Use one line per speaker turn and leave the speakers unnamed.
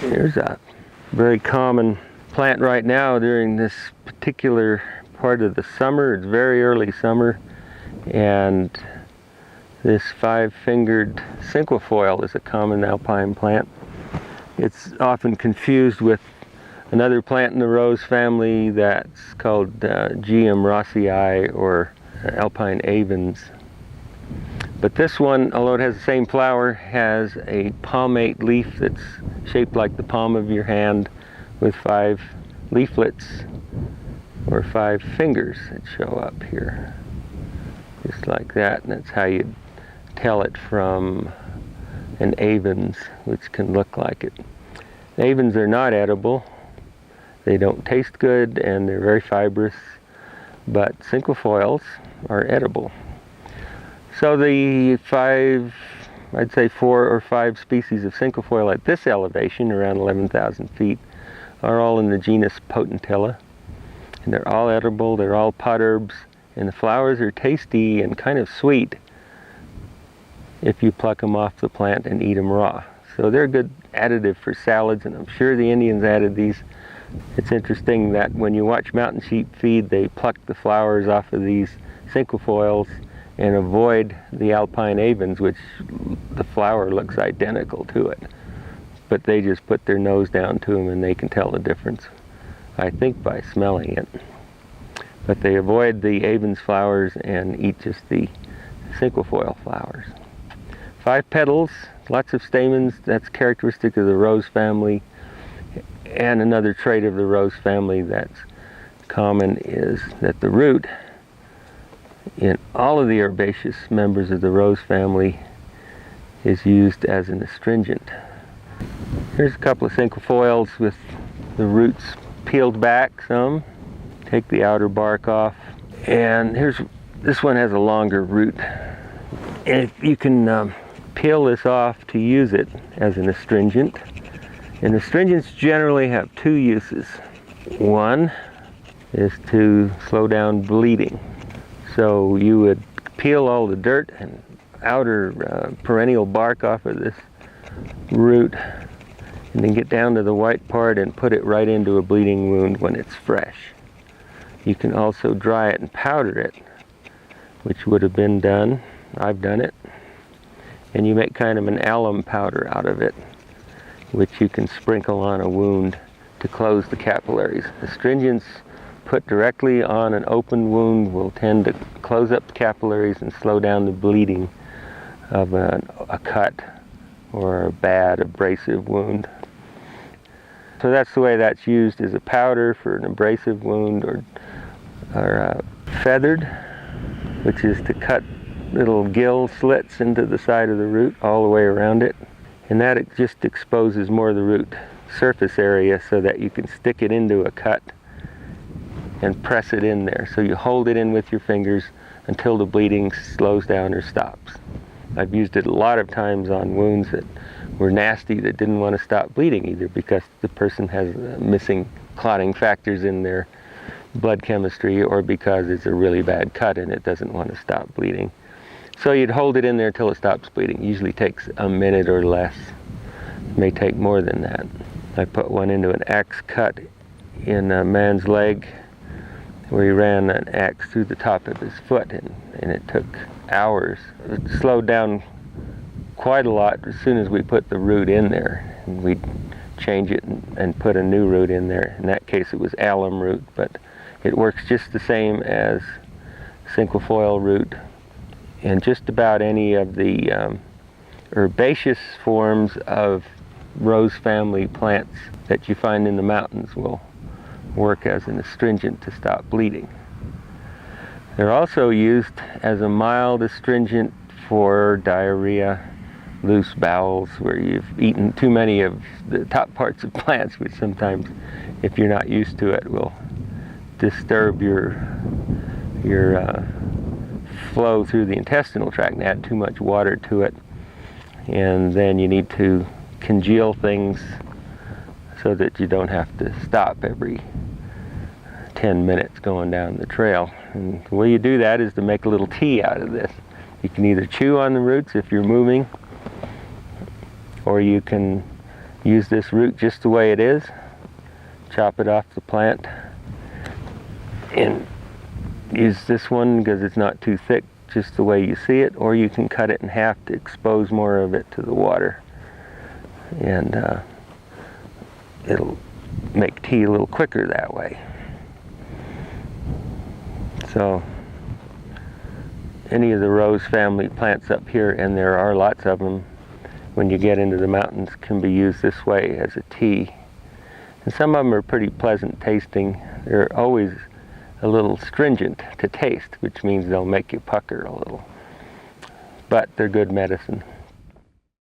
Here's a very common plant right now during this particular part of the summer. It's very early summer, and this five-fingered cinquefoil is a common alpine plant. It's often confused with another plant in the rose family that's called Geum rossii, or alpine avens. But this one, although it has the same flower, has a palmate leaf that's shaped like the palm of your hand with 5 leaflets, or 5 fingers that show up here. Just like that, and that's how you'd tell it from an avens, which can look like it. Avens are not edible. They don't taste good, and they're very fibrous, but cinquefoils are edible. So the 4 or 5 species of cinquefoil at this elevation, around 11,000 feet, are all in the genus Potentilla. And they're all edible, they're all pot herbs, and the flowers are tasty and kind of sweet if you pluck them off the plant and eat them raw. So they're a good additive for salads, and I'm sure the Indians added these. It's interesting that when you watch mountain sheep feed, they pluck the flowers off of these cinquefoils and avoid the alpine avens, which the flower looks identical to it. But they just put their nose down to them, and they can tell the difference, I think, by smelling it. But they avoid the avens flowers and eat just the cinquefoil flowers. 5 petals, lots of stamens. That's characteristic of the rose family. And another trait of the rose family that's common is that the root in all of the herbaceous members of the rose family is used as an astringent. Here's a couple of cinquefoils with the roots peeled back some. Take the outer bark off. And this one has a longer root. And you can peel this off to use it as an astringent. And astringents generally have 2 uses. One is to slow down bleeding. So you would peel all the dirt and outer perennial bark off of this root, and then get down to the white part and put it right into a bleeding wound when it's fresh. You can also dry it and powder it, which would have been done. I've done it. And you make kind of an alum powder out of it, which you can sprinkle on a wound to close the capillaries. Astringents put directly on an open wound will tend to close up the capillaries and slow down the bleeding of a cut or a bad abrasive wound. So that's the way that's used, as a powder for an abrasive wound, or feathered, which is to cut little gill slits into the side of the root all the way around it. And that it just exposes more of the root surface area so that you can stick it into a cut and press it in there. So you hold it in with your fingers until the bleeding slows down or stops. I've used it a lot of times on wounds that were nasty, that didn't want to stop bleeding, either because the person has missing clotting factors in their blood chemistry, or because it's a really bad cut and it doesn't want to stop bleeding. So you'd hold it in there until it stops bleeding. It usually takes a minute or less. It may take more than that. I put one into an axe cut in a man's leg, where he ran an axe through the top of his foot, and it took hours. It slowed down quite a lot as soon as we put the root in there, and we'd change it and put a new root in there. In that case it was alum root, but it works just the same as cinquefoil root. And just about any of the herbaceous forms of rose family plants that you find in the mountains will work as an astringent to stop bleeding. They're also used as a mild astringent for diarrhea, loose bowels, where you've eaten too many of the top parts of plants, which sometimes, if you're not used to it, will disturb your flow through the intestinal tract and add too much water to it. And then you need to congeal things so that you don't have to stop every 10 minutes going down the trail. And the way you do that is to make a little tea out of this. You can either chew on the roots if you're moving, or you can use this root just the way it is, chop it off the plant, and use this one because it's not too thick, just the way you see it, or you can cut it in half to expose more of it to the water, and it'll make tea a little quicker that way. So any of the rose family plants up here, and there are lots of them when you get into the mountains, can be used this way as a tea. And some of them are pretty pleasant tasting. They're always a little stringent to taste, which means they'll make you pucker a little. But they're good medicine.